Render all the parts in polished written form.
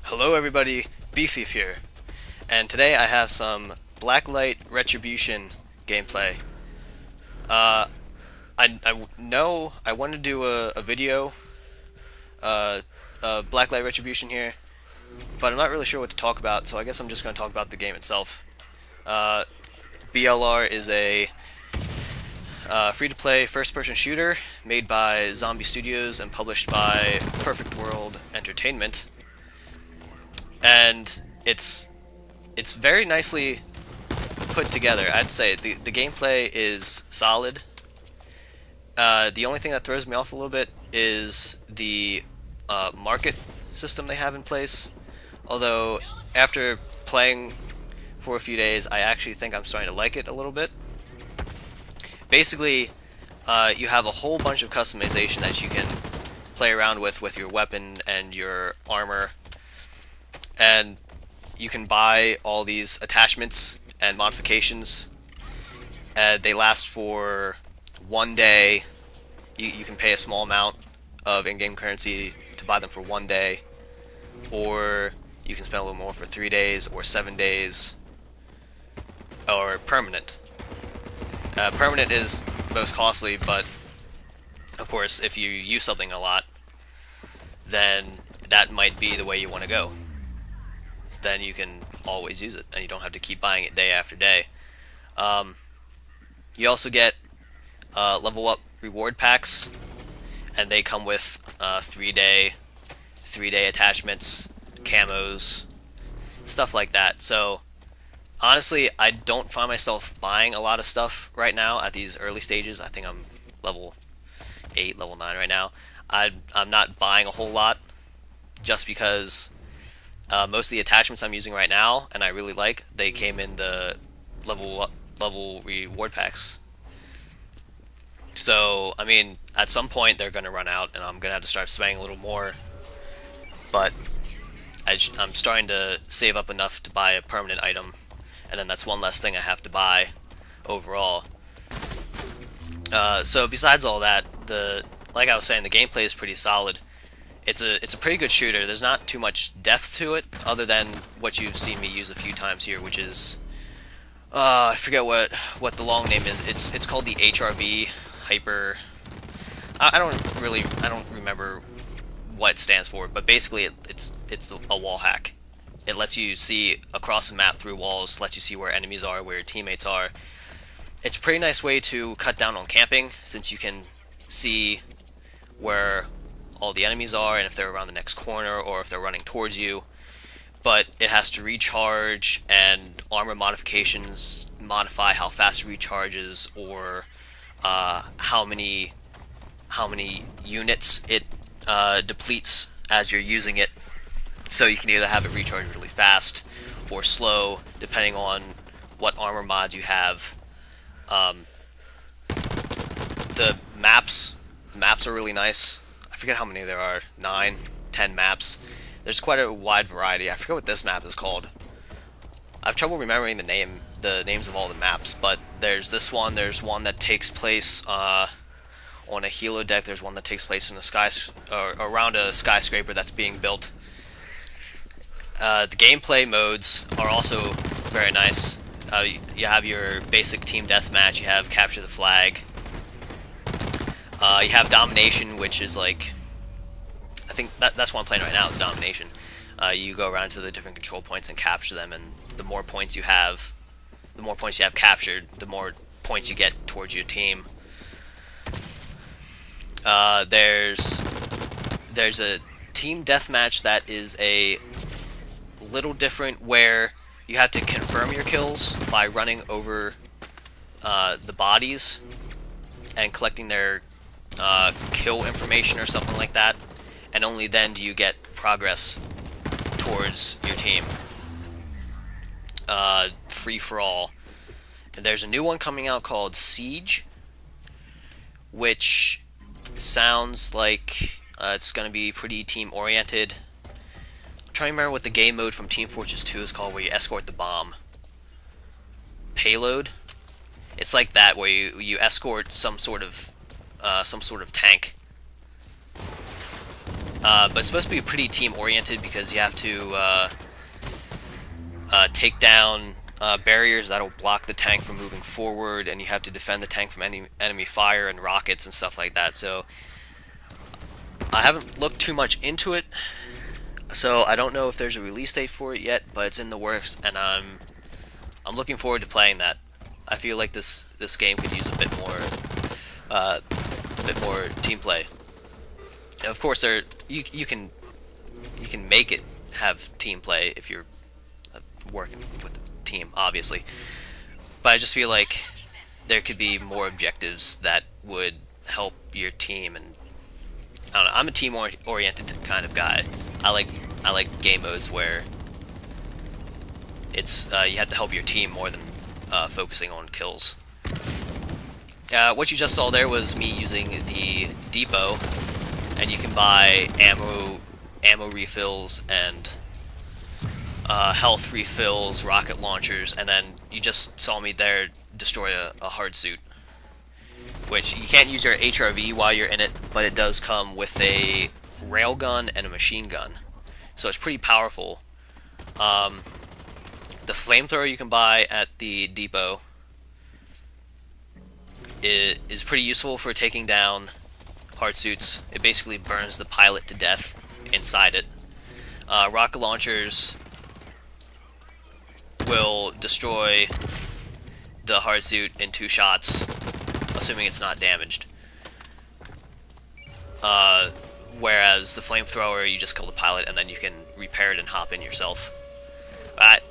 Hello everybody, Beefief here, and today I have some Blacklight Retribution gameplay. Uh, I know I want to do a video, Blacklight Retribution here, but I'm not really sure what to talk about, so I guess I'm just going to talk about the game itself. Uh, BLR is a free-to-play first-person shooter made by Zombie Studios and published by Perfect World Entertainment. And it's very nicely put together. I'd say the gameplay is solid. The only thing that throws me off a little bit is the market system they have in place. Although after playing for a few days, I actually think I'm starting to like it a little bit. Basically, you have a whole bunch of customization that you can play around with your weapon and your armor. And you can buy all these attachments and modifications. They last for 1 day. You can pay a small amount of in-game currency to buy them for 1 day, or you can spend a little more for 3 days or 7 days, or permanent. Permanent is most costly, but of course, if you use something a lot, then that might be the way you want to go. Then you can always use it, and you don't have to keep buying it day after day. You also get level up reward packs, and they come with 3-day attachments, camos, stuff like that. So honestly, I don't find myself buying a lot of stuff right now at these early stages. I think I'm level 8, level 9 right now. I'm not buying a whole lot just because most of the attachments I'm using right now, and I really like, they came in the level reward packs. So, I mean, at some point they're going to run out, and I'm going to have to start spending a little more. But I'm starting to save up enough to buy a permanent item, and then that's one less thing I have to buy overall. So besides all that, like I was saying, the gameplay is pretty solid. It's a pretty good shooter. There's not too much depth to it, other than what you've seen me use a few times here, which is I forget what the long name is. It's called the HRV Hyper. I don't remember what it stands for, but basically it's a wall hack. It lets you see across the map through walls, lets you see where enemies are, where your teammates are. It's a pretty nice way to cut down on camping, since you can see where all the enemies are and if they're around the next corner or if they're running towards you. But it has to recharge, and armor modifications modify how fast it recharges, or how many units it depletes as you're using it. So you can either have it recharge really fast or slow, depending on what armor mods you have. The maps are really nice. I forget how many there are, 9, 10 maps. There's quite a wide variety. I forget what this map is called. I have trouble remembering the names of all the maps, but there's this one, there's one that takes place on a helo deck, there's one that takes place in around a skyscraper that's being built. The gameplay modes are also very nice. You have your basic team deathmatch, you have capture the flag. You have domination, which is like, I think that's what I'm playing right now, is domination. You go around to the different control points and capture them, and the more points you have captured, the more points you get towards your team. There's a team deathmatch that is a little different, where you have to confirm your kills by running over the bodies and collecting their kill information or something like that, and only then do you get progress towards your team. Free for all. And there's a new one coming out called Siege, which sounds like it's going to be pretty team oriented. I'm trying to remember what the game mode from Team Fortress 2 is called, where you escort the bomb. Payload? It's like that, where you escort some sort of tank. but it's supposed to be pretty team-oriented because you have to take down barriers that'll block the tank from moving forward, and you have to defend the tank from enemy fire and rockets and stuff like that. So I haven't looked too much into it, so I don't know if there's a release date for it yet, but it's in the works, and I'm looking forward to playing that. I feel like this game could use a bit more team play. And of course, you can make it have team play if you're working with the team, obviously. But I just feel like there could be more objectives that would help your team. And I don't know. I'm a team-oriented kind of guy. I like game modes where it's you have to help your team more than focusing on kills. What you just saw there was me using the depot, and you can buy ammo refills and health refills, rocket launchers, and then you just saw me there destroy a hard suit, which you can't use your HRV while you're in it, but it does come with a railgun and a machine gun, so it's pretty powerful. The flamethrower you can buy at the depot is pretty useful for taking down hard suits. It basically burns the pilot to death inside it. Rocket launchers will destroy the hard suit in 2 shots, assuming it's not damaged. Whereas the flamethrower, you just kill the pilot and then you can repair it and hop in yourself. I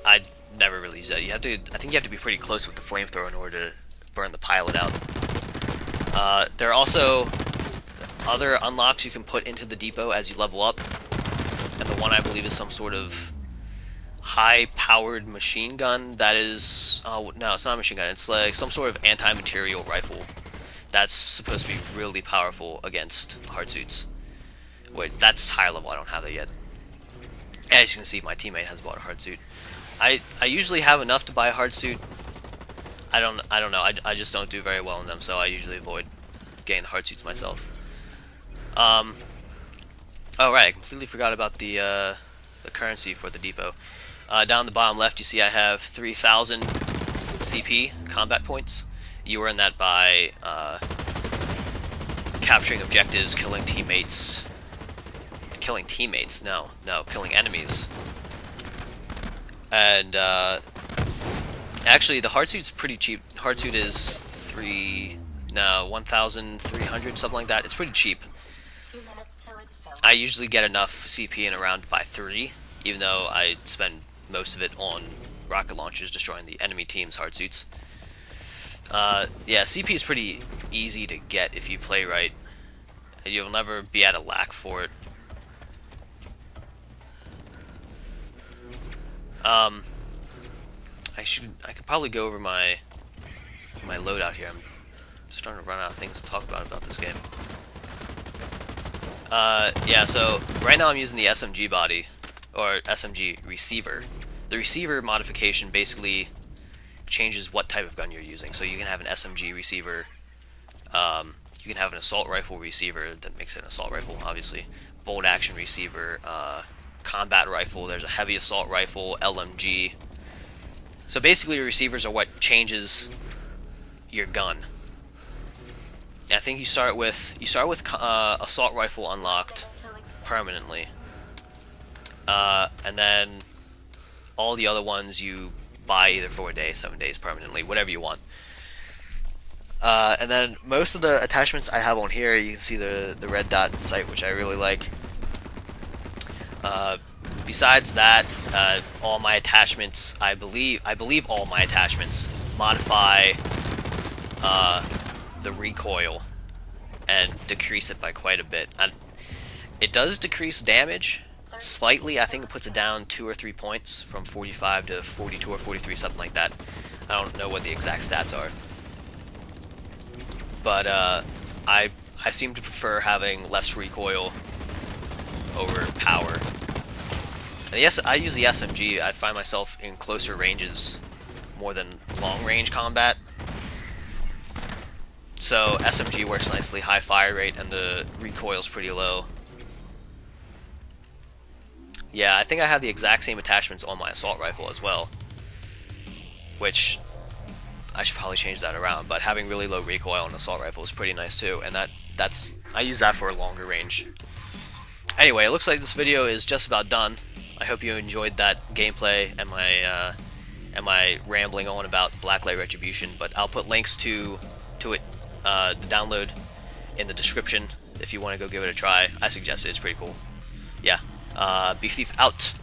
never really use that. I think you have to be pretty close with the flamethrower in order to burn the pilot out. There are also other unlocks you can put into the depot as you level up, and the one I believe is some sort of high-powered machine gun that is... oh, no, it's not a machine gun. It's like some sort of anti-material rifle that's supposed to be really powerful against hard suits. Wait, that's higher level. I don't have that yet. As you can see, my teammate has bought a hard suit. I usually have enough to buy a hard suit. I don't know. I just don't do very well in them, so I usually avoid getting the hard suits myself. Oh right, I completely forgot about the currency for the depot. Down the bottom left, you see I have 3,000 CP combat points. You earn that by capturing objectives, killing teammates. Killing teammates? No, killing enemies. And actually, the hard suit's pretty cheap. Hard suit is 1,300, something like that. It's pretty cheap. I usually get enough CP in a round by 3, even though I spend most of it on rocket launchers destroying the enemy team's hard suits. Yeah, CP is pretty easy to get if you play right. You'll never be at a lack for it. I could probably go over my loadout here. I'm starting to run out of things to talk about this game. Yeah, so right now I'm using the SMG body, or SMG receiver. The receiver modification basically changes what type of gun you're using. So you can have an SMG receiver, you can have an assault rifle receiver that makes it an assault rifle, obviously. Bolt action receiver, combat rifle, there's a heavy assault rifle, LMG. So basically receivers are what changes your gun. I think you start with assault rifle unlocked permanently, and then all the other ones you buy either for a day, 7 days, permanently, whatever you want. And then most of the attachments I have on here, you can see the red dot sight, which I really like. Besides that, all my attachments, I believe all my attachments modify the recoil and decrease it by quite a bit. It does decrease damage slightly. I think it puts it down 2 or 3 points from 45 to 42 or 43, something like that. I don't know what the exact stats are, but I seem to prefer having less recoil over power. And yes, I use the SMG. I find myself in closer ranges more than long-range combat. So SMG works nicely, high fire rate, and the recoil's pretty low. Yeah, I think I have the exact same attachments on my assault rifle as well, which I should probably change that around, but having really low recoil on an assault rifle is pretty nice too, and that's I use that for a longer range. Anyway, it looks like this video is just about done. I hope you enjoyed that gameplay and my rambling on about Blacklight Retribution, but I'll put links to it, the download, in the description if you want to go give it a try. I suggest it, it's pretty cool. Yeah, Beef Thief out.